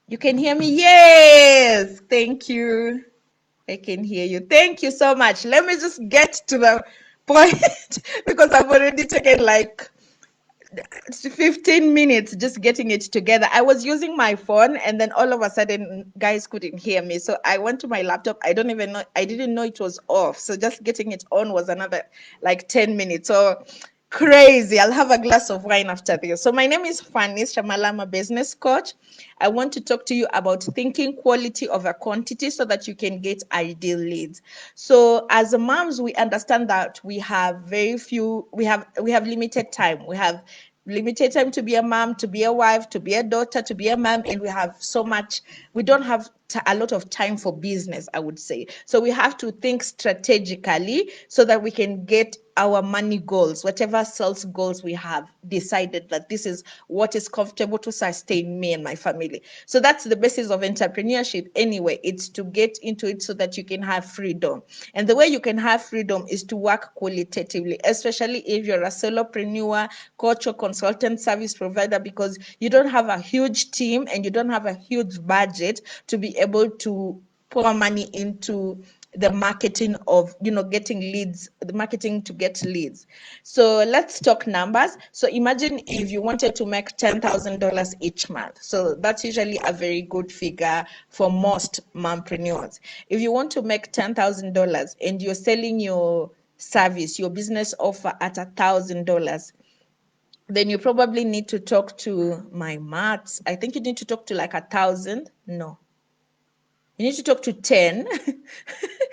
You can hear me? Yes. Thank you. I can hear you. Thank you so much. Let me just get to the point because I've already taken like 15 minutes just getting it together. I was using my phone and then all of a sudden guys couldn't hear me. So I went to my laptop. I don't even know, I didn't know it was off. So just getting it on was another like 10 minutes. So crazy. I'll have a glass of wine after this. So my name is Fanny Shamalama, business coach. I want to talk to you about thinking quality over quantity so that you can get ideal leads. So as moms, we understand that we have very few, we have limited time. We have limited time to be a mom, to be a wife, to be a daughter, to be a mom, and we have so much, we don't have a lot of time for business, I would say. So we have to think strategically so that we can get our money goals, whatever sales goals we have decided that this is what is comfortable to sustain me and my family. So that's the basis of entrepreneurship anyway. It's to get into it so that you can have freedom. And the way you can have freedom is to work qualitatively, especially if you're a solopreneur, coach, or consultant service provider, because you don't have a huge team and you don't have a huge budget to be able to pour money into the marketing of, getting leads, the marketing to get leads. So let's talk numbers. So imagine if you wanted to make $10,000 each month. So that's usually a very good figure for most mompreneurs. If you want to make $10,000 and you're selling your service, your business offer at $1,000, then you probably need to talk to my maths. I think you need to talk to like 1,000. No, you need to talk to 10.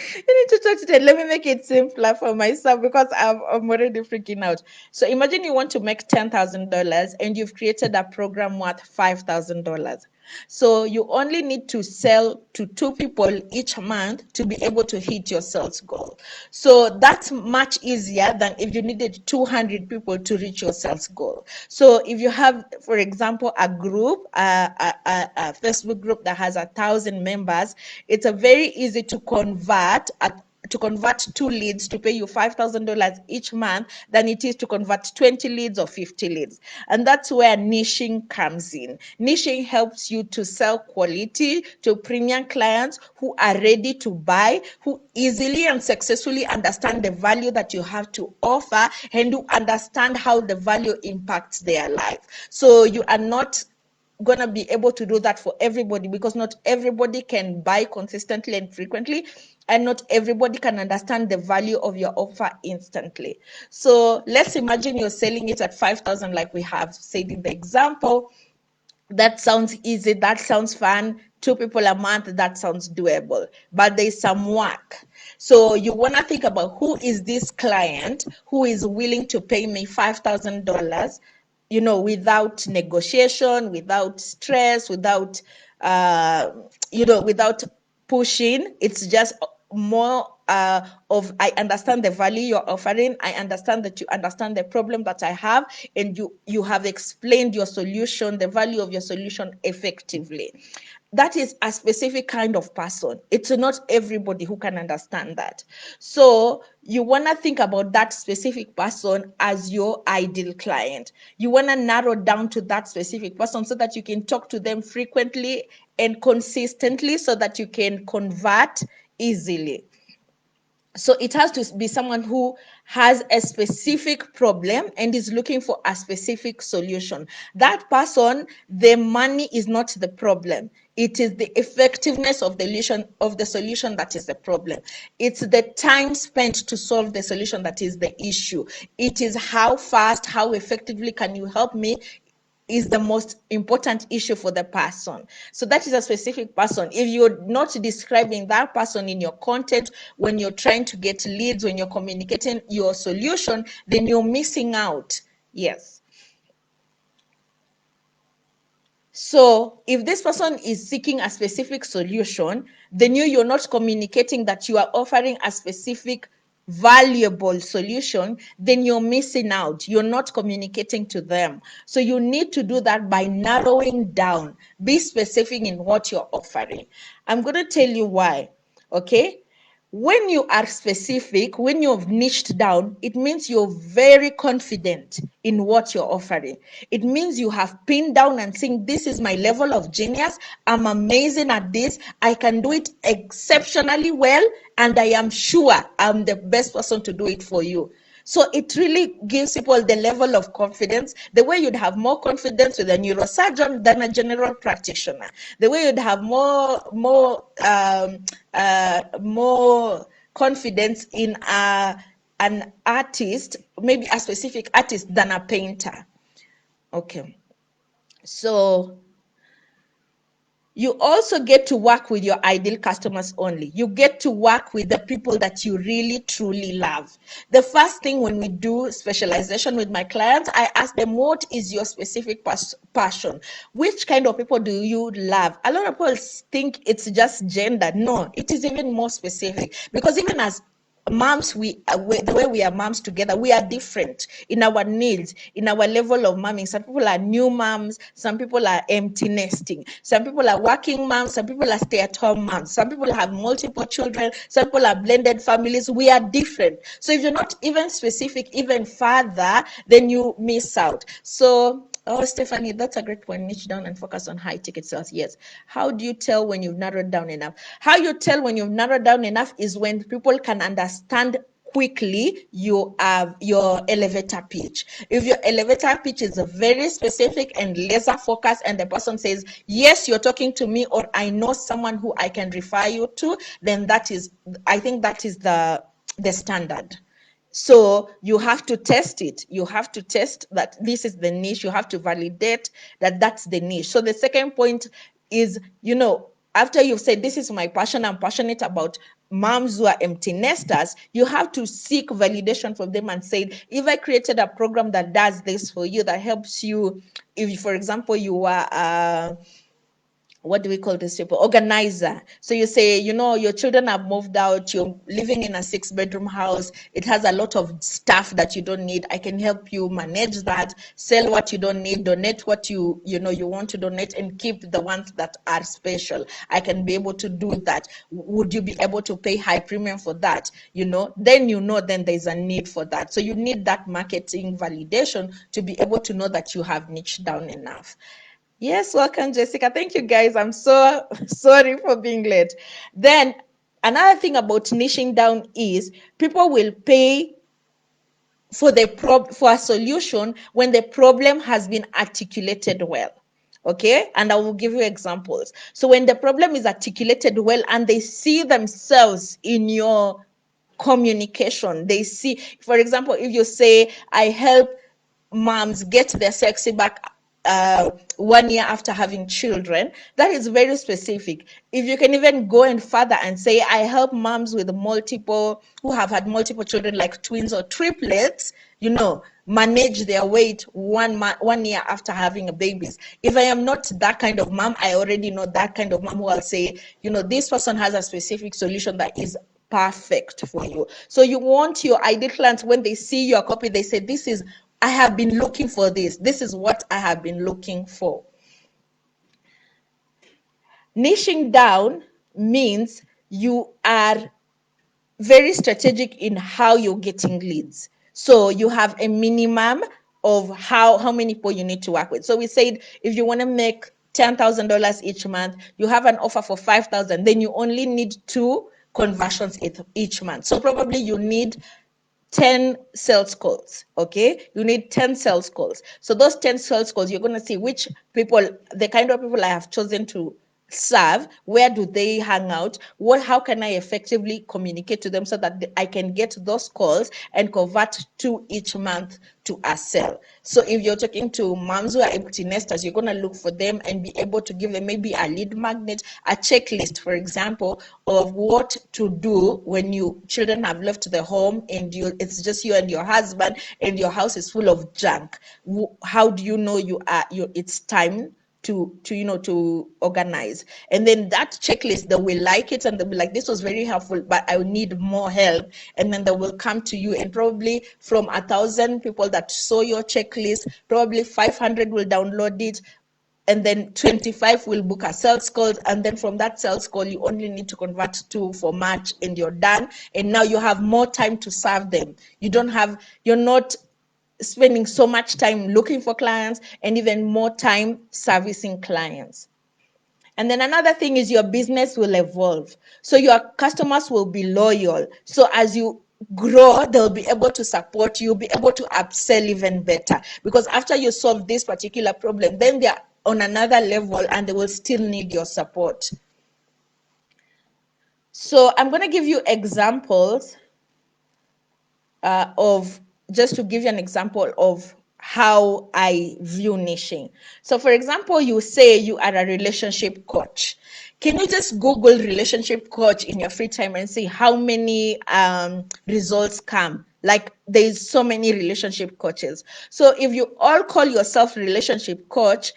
You need to talk to 10. Let me make it simpler for myself because I'm already freaking out. So imagine you want to make $10,000 and you've created a program worth $5,000. So you only need to sell to 2 people each month to be able to hit your sales goal. So that's much easier than if you needed 200 people to reach your sales goal. So if you have, for example, a group, a Facebook group that has 1,000 members, it's a very easy to convert 2 leads to pay you $5,000 each month than it is to convert 20 leads or 50 leads. And that's where niching comes in. Niching helps you to sell quality to premium clients who are ready to buy, who easily and successfully understand the value that you have to offer, and who understand how the value impacts their life. So you are not going to be able to do that for everybody because not everybody can buy consistently and frequently, and not everybody can understand the value of your offer instantly. So let's imagine you're selling it at 5,000 like we have said in the example. That sounds easy, that sounds fun. 2 people a month, that sounds doable, but there's some work. So you want to think about who is this client who is willing to pay me $5,000, without negotiation, without stress, without without pushing. It's just more of, I understand the value you're offering, I understand that you understand the problem that I have, and you have explained your solution, the value of your solution effectively. That is a specific kind of person. It's not everybody who can understand that. So you want to think about that specific person as your ideal client. You want to narrow down to that specific person so that you can talk to them frequently and consistently so that you can convert easily. So it has to be someone who has a specific problem and is looking for a specific solution. That person, the money is not the problem. It is the effectiveness of the solution that is the problem. It's the time spent to solve the solution that is the issue. It is how fast, how effectively can you help me is the most important issue for the person. So that is a specific person. If you're not describing that person in your content, when you're trying to get leads, when you're communicating your solution, then you're missing out. Yes. So if this person is seeking a specific solution, then you're not communicating that you are offering a specific valuable solution, then you're missing out. You're not communicating to them. So you need to do that by narrowing down. Be specific in what you're offering. I'm going to tell you why. Okay? When you are specific, when you've niched down, it means you're very confident in what you're offering. It means you have pinned down and saying, this is my level of genius. I'm amazing at this. I can do it exceptionally well. And I am sure I'm the best person to do it for you. So it really gives people the level of confidence, the way you'd have more confidence with a neurosurgeon than a general practitioner, the way you'd have more confidence in an artist, maybe a specific artist, than a painter. Okay, so you also get to work with your ideal customers only. You get to work with the people that you really, truly love. The first thing when we do specialization with my clients, I ask them, what is your specific passion? Which kind of people do you love? A lot of people think it's just gender. No, it is even more specific, because even as moms, the way we are moms together, we are different in our needs, in our level of momming. Some people are new moms, some people are empty nesting, some people are working moms, some people are stay-at-home moms, some people have multiple children, some people are blended families. We are different. So if you're not even specific even further, then you miss out. So oh, Stephanie, that's a great point. Niche down and focus on high ticket sales. Yes. How do you tell when you've narrowed down enough? How you tell when you've narrowed down enough is when people can understand quickly your elevator pitch. If your elevator pitch is very specific and laser focused, and the person says, yes, you're talking to me, or I know someone who I can refer you to, then I think that is the standard. So you have to test it. You have to test that this is the niche. You have to validate that that's the niche. So the second point is, after you've said, this is my passion, I'm passionate about moms who are empty nesters, you have to seek validation from them and say, if I created a program that does this for you, that helps you, if, for example, you are what do we call this people? Organizer. So you say, your children have moved out, you're living in a 6-bedroom house, it has a lot of stuff that you don't need. I can help you manage that, sell what you don't need, donate what you want to donate, and keep the ones that are special. I can be able to do that. Would you be able to pay high premium for that? Then there's a need for that. So you need that marketing validation to be able to know that you have niched down enough. Yes, welcome, Jessica. Thank you, guys. I'm so sorry for being late. Then another thing about niching down is people will pay for a solution when the problem has been articulated well. Okay, and I will give you examples. So when the problem is articulated well and they see themselves in your communication, they see, for example, if you say, I help moms get their sexy back 1 year after having children, that is very specific. If you can even go in further and say, I help moms with who have had multiple children, like twins or triplets, manage their weight 1 year after having a babies. If I am not that kind of mom, I already know that kind of mom who will say, this person has a specific solution that is perfect for you. So you want your ideal clients, when they see your copy, they say, I have been looking for this. This is what I have been looking for. Niching down means you are very strategic in how you're getting leads. So you have a minimum of how many people you need to work with. So we said, if you want to make $10,000 each month, you have an offer for 5,000, then you only need 2 conversions each month. So probably you need 10 sales calls. Okay, you need 10 sales calls. So those 10 sales calls, you're going to see which people, the kind of people I have chosen to serve, where do they hang out, how can I effectively communicate to them so that I can get those calls and convert 2 each month to a sale. So if you're talking to moms who are empty nesters, you're going to look for them and be able to give them maybe a lead magnet, a checklist, for example, of what to do when children have left the home and it's just you and your husband and your house is full of junk. How do you know it's time to organize? And then that checklist, they will like it and they'll be like, this was very helpful, but I need more help. And then they will come to you, and probably from 1,000 people that saw your checklist, probably 500 will download it, and then 25 will book a sales call, and then from that sales call you only need to convert 2 for March and you're done, and now you have more time to serve them. You're not spending so much time looking for clients and even more time servicing clients. And then another thing is your business will evolve. So your customers will be loyal. So as you grow, they'll be able to support you, be able to upsell even better. Because after you solve this particular problem, then they're on another level and they will still need your support. So I'm going to give you examples just to give you an example of how I view niching. So for example, you say you are a relationship coach. Can you just Google relationship coach in your free time and see how many results come? Like there's so many relationship coaches. So if you all call yourself relationship coach,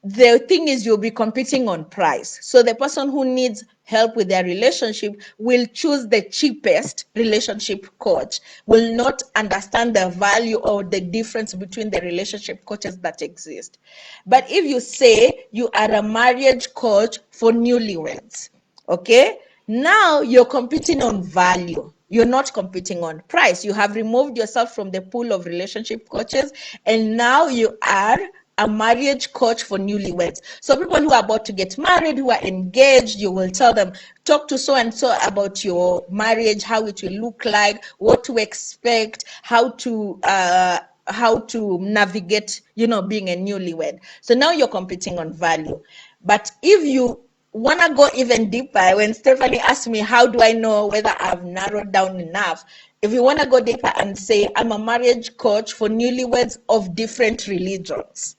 the thing is you'll be competing on price. So the person who needs help with their relationship will choose the cheapest relationship coach, will not understand the value or the difference between the relationship coaches that exist. But if you say you are a marriage coach for newlyweds, okay, now you're competing on value. You're not competing on price. You have removed yourself from the pool of relationship coaches, and now you are a marriage coach for newlyweds. So people who are about to get married, who are engaged, you will tell them, talk to so and so about your marriage, how it will look like, what to expect, how to navigate, being a newlywed. So now you're competing on value. But if you want to go even deeper, when Stephanie asked me, how do I know whether I've narrowed down enough? If you want to go deeper and say, I'm a marriage coach for newlyweds of different religions.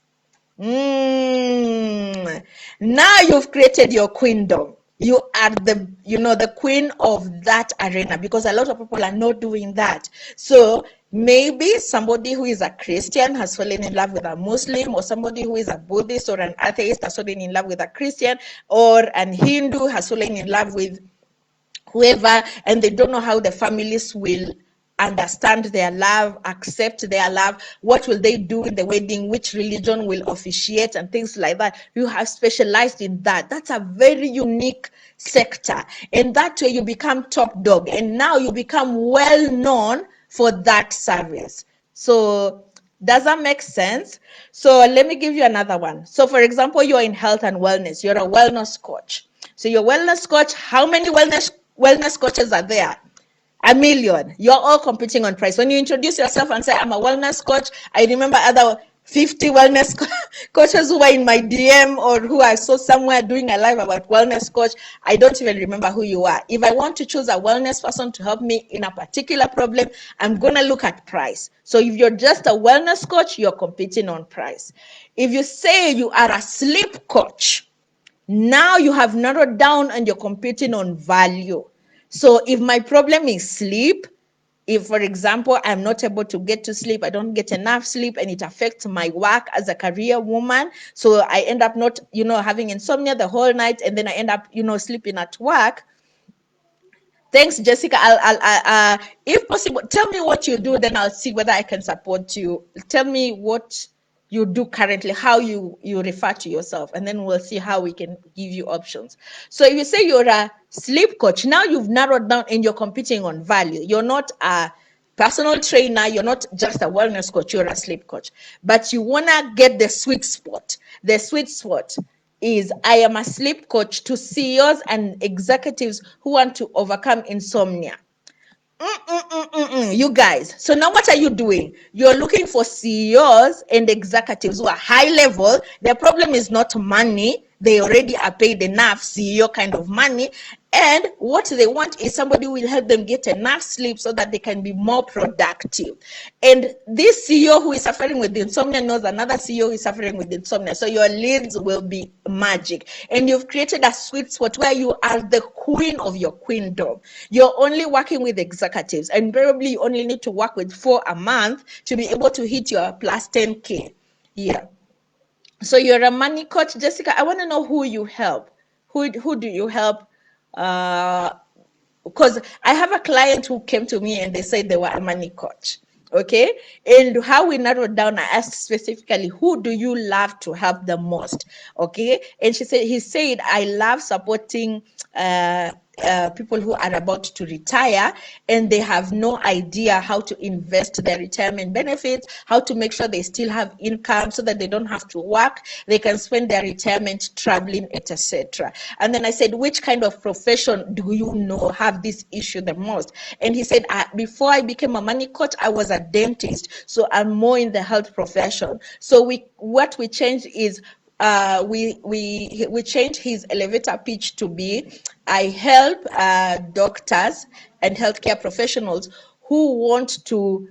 Now you've created your queendom. You are the queen of that arena, because a lot of people are not doing that. So maybe somebody who is a Christian has fallen in love with a Muslim, or somebody who is a Buddhist or an atheist has fallen in love with a Christian, or an Hindu has fallen in love with whoever, and they don't know how the families will understand their love, accept their love. What will they do in the wedding? Which religion will officiate and things like that? You have specialized in that. That's a very unique sector. And that way you become top dog. And now you become well known for that service. So does that make sense? So let me give you another one. So for example, you're in health and wellness. You're a wellness coach. So you're a wellness coach. How many wellness coaches are there? 1 million. You're all competing on price. When you introduce yourself and say, I'm a wellness coach, I remember other 50 wellness coaches who were in my DM or who I saw somewhere doing a live about wellness coach. I don't even remember who you are. If I want to choose a wellness person to help me in a particular problem, I'm going to look at price. So if you're just a wellness coach, you're competing on price. If you say you are a sleep coach, now you have narrowed down and you're competing on value. So if my problem is sleep, if, for example, I'm not able to get to sleep, I don't get enough sleep, and it affects my work as a career woman, so I end up not, having insomnia the whole night, and then I end up, sleeping at work. Thanks, Jessica. I'll if possible, tell me what you do, then I'll see whether I can support you. Tell me what you do currently, how you refer to yourself, and then we'll see how we can give you options. So if you say you're a sleep coach, now you've narrowed down and you're competing on value. You're not a personal trainer, you're not just a wellness coach, you're a sleep coach. But you want to get the sweet spot. The sweet spot is, I am a sleep coach to CEOs and executives who want to overcome insomnia. You guys, so now what are you doing? You're looking for CEOs and executives who are high level. Their problem is not money. They already are paid enough CEO kind of money. And what they want is somebody who will help them get enough sleep so that they can be more productive. And this CEO who is suffering with insomnia knows another CEO who is suffering with insomnia. So your leads will be magic. And you've created a sweet spot where you are the queen of your queendom. You're only working with executives, and probably you only need to work with 4 a month to be able to hit your plus 10K. Yeah. So you're a money coach, Jessica. I want to know who you help. Who do you help? Because I have a client who came to me and they said they were a money coach. Okay, and how we narrowed down, I asked specifically, who do you love to help the most? Okay, and he said, I love supporting people who are about to retire and they have no idea how to invest their retirement benefits, how to make sure they still have income so that they don't have to work, they can spend their retirement traveling, etc. And then I said, which kind of profession do you know have this issue the most? And he said, before I became a money coach, I was a dentist, so I'm more in the health profession. So what we changed is we changed his elevator pitch to be, I help doctors and healthcare professionals who want to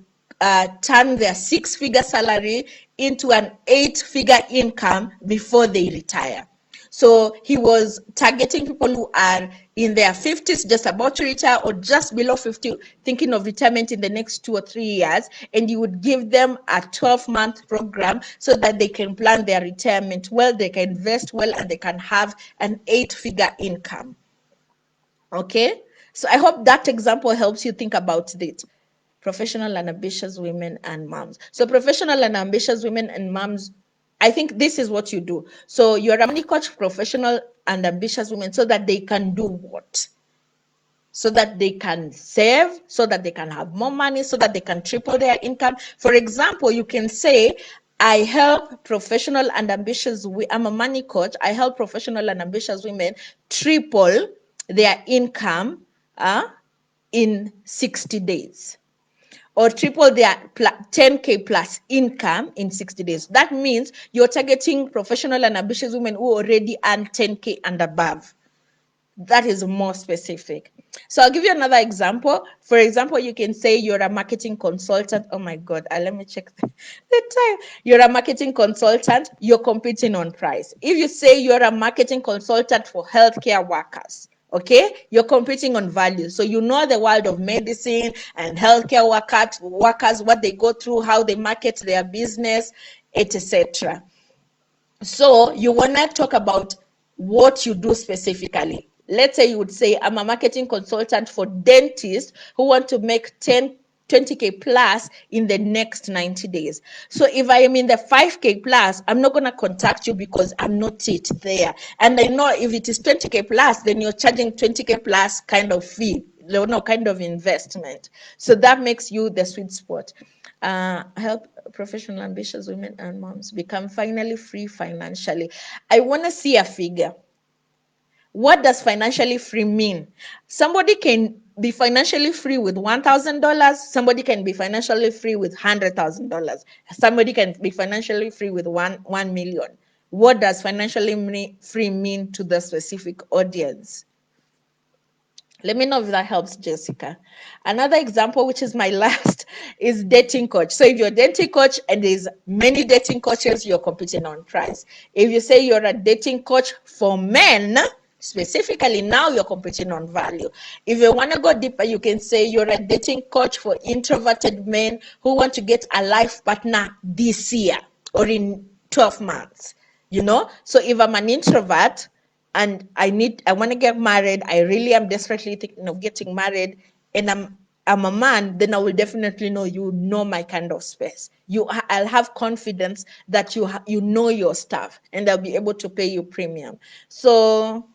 turn their 6-figure salary into an 8-figure income before they retire. So he was targeting people who are in their 50s, just about to retire, or just below 50, thinking of retirement in the next 2 or 3 years. And you would give them a 12-month program so that they can plan their retirement well, they can invest well, and they can have an 8-figure income. Okay? So I hope that example helps you think about it. Professional and ambitious women and moms. So professional and ambitious women and moms, I think this is what you do. So you're a money coach, professional and ambitious women, so that they can do what? So that they can save, so that they can have more money, so that they can triple their income. For example, you can say, I help professional and ambitious, I'm a money coach, I help professional and ambitious women triple their income in 60 days. Or triple their 10K plus income in 60 days. That means you're targeting professional and ambitious women who already earn 10K and above. That is more specific. So I'll give you another example. For example, you can say you're a marketing consultant. Oh my God, let me check the time. You're a marketing consultant, you're competing on price. If you say you're a marketing consultant for healthcare workers, okay, you're competing on value. So you know the world of medicine and healthcare workers, what they go through, how they market their business, etc. So you want to talk about what you do specifically. Let's say you would say, I'm a marketing consultant for dentists who want to make 20K plus in the next 90 days. So if I am in the 5K plus, I'm not going to contact you because I'm not it there. And I know if it is 20K plus, then you're charging 20K plus kind of fee, no kind of investment. So that makes you the sweet spot. Help professional ambitious women and moms become finally free financially. I want to see a figure. What does financially free mean? Somebody can be financially free with $1,000. Somebody can be financially free with $100,000. Somebody can be financially free with 1 million. What does financially free mean to the specific audience? Let me know if that helps, Jessica. Another example, which is my last, is dating coach. So if you're a dating coach and there's many dating coaches, you're competing on price. If you say you're a dating coach for men, specifically, now you're competing on value. If you want to go deeper, you can say you're a dating coach for introverted men who want to get a life partner this year or in 12 months. You know, so if I'm an introvert and I want to get married, I really am desperately thinking of getting married, and I'm a man, then I will definitely know you know my kind of space. I'll have confidence that you know your stuff, and I'll be able to pay you premium. So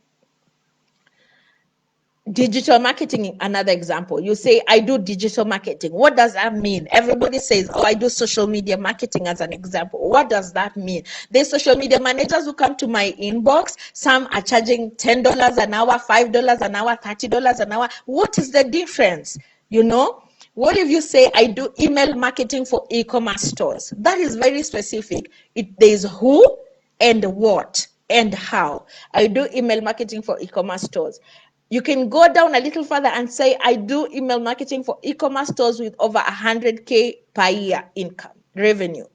digital marketing, another example. You say, I do digital marketing. What does that mean? Everybody says, oh, I do social media marketing as an example. What does that mean? There's social media managers who come to my inbox. Some are charging $10 an hour, $5 an hour, $30 an hour. What is the difference? You know? What if you say, I do email marketing for e-commerce stores? That is very specific. There's who and what and how. I do email marketing for e-commerce stores. You can go down a little further and say, I do email marketing for e-commerce stores with over 100K per year income revenue.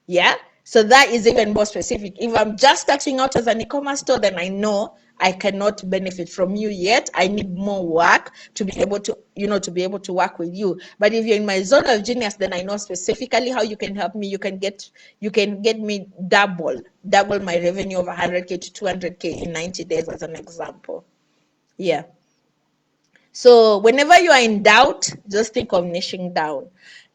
Yeah. So that is even more specific. If I'm just starting out as an e-commerce store, then I know I cannot benefit from you yet. I need more work to be able to, to be able to work with you. But if you're in my zone of genius, then I know specifically how you can help me. You can get me double my revenue of 100K to 200K in 90 days as an example. Yeah. So whenever you are in doubt, just think of niching down.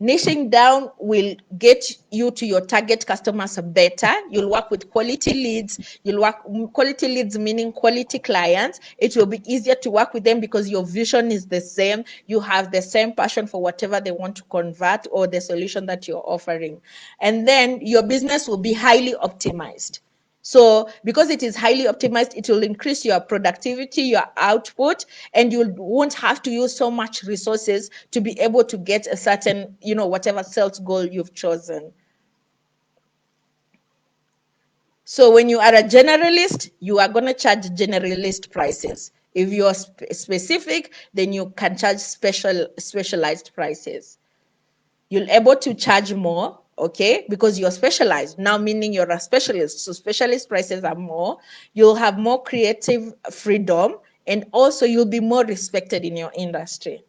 Niching down will get you to your target customers better. You'll work with quality leads. You'll work quality leads, meaning quality clients. It will be easier to work with them because your vision is the same. You have the same passion for whatever they want to convert or the solution that you're offering. And then your business will be highly optimized. So because it is highly optimized, it will increase your productivity, your output, and you won't have to use so much resources to be able to get a certain, whatever sales goal you've chosen. So when you are a generalist, you are going to charge generalist prices. If you are specific, then you can charge specialized prices. You'll able to charge more, okay, because you're specialized now, meaning you're a specialist. So specialist prices are more. You'll have more creative freedom, and also you'll be more respected in your industry.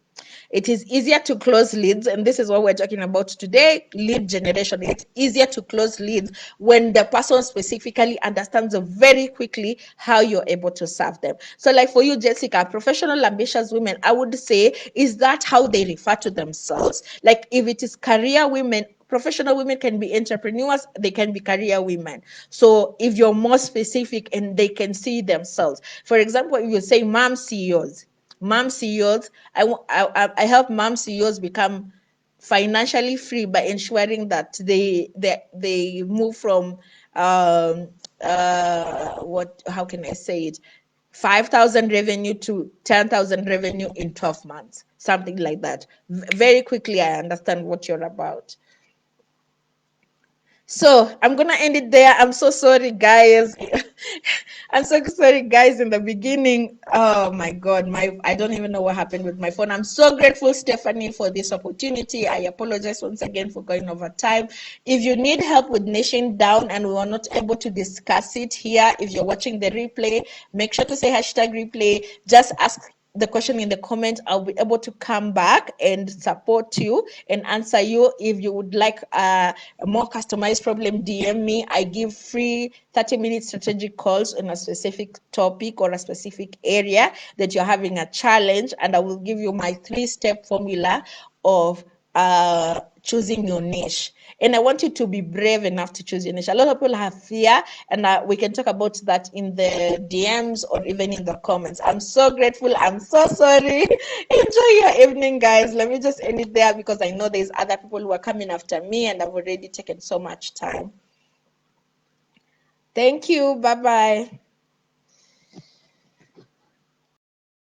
It is easier to close leads, and this is what we're talking about today, lead generation. It's easier to close leads when the person specifically understands very quickly how you're able to serve them. So like for you, Jessica, professional ambitious women, I would say, is that how they refer to themselves? Like if it is career women, professional women can be entrepreneurs, they can be career women. So if you're more specific and they can see themselves, for example, if you say mom CEOs, I help mom CEOs become financially free by ensuring that they move from how can I say it, 5,000 revenue to 10,000 revenue in 12 months, something like that. Very quickly, I understand what you're about. So I'm gonna end it there. I'm so sorry, guys. I'm so sorry, guys. In the beginning, oh my God, I don't even know what happened with my phone. I'm so grateful, Stephanie, for this opportunity. I apologize once again for going over time. If you need help with niching down and we were not able to discuss it here, if you're watching the replay, make sure to say #replay. Just ask the question in the comments. I'll be able to come back and support you and answer you. If you would like a more customized problem, DM me. I give free 30-minute strategic calls on a specific topic or a specific area that you're having a challenge, and I will give you my 3-step formula of choosing your niche. And I want you to be brave enough to choose your niche. A lot of people have fear, and we can talk about that in the DMs or even in the comments. I'm so grateful. I'm so sorry. Enjoy your evening, guys. Let me just end it there because I know there's other people who are coming after me, and I've already taken so much time. Thank you. Bye-bye.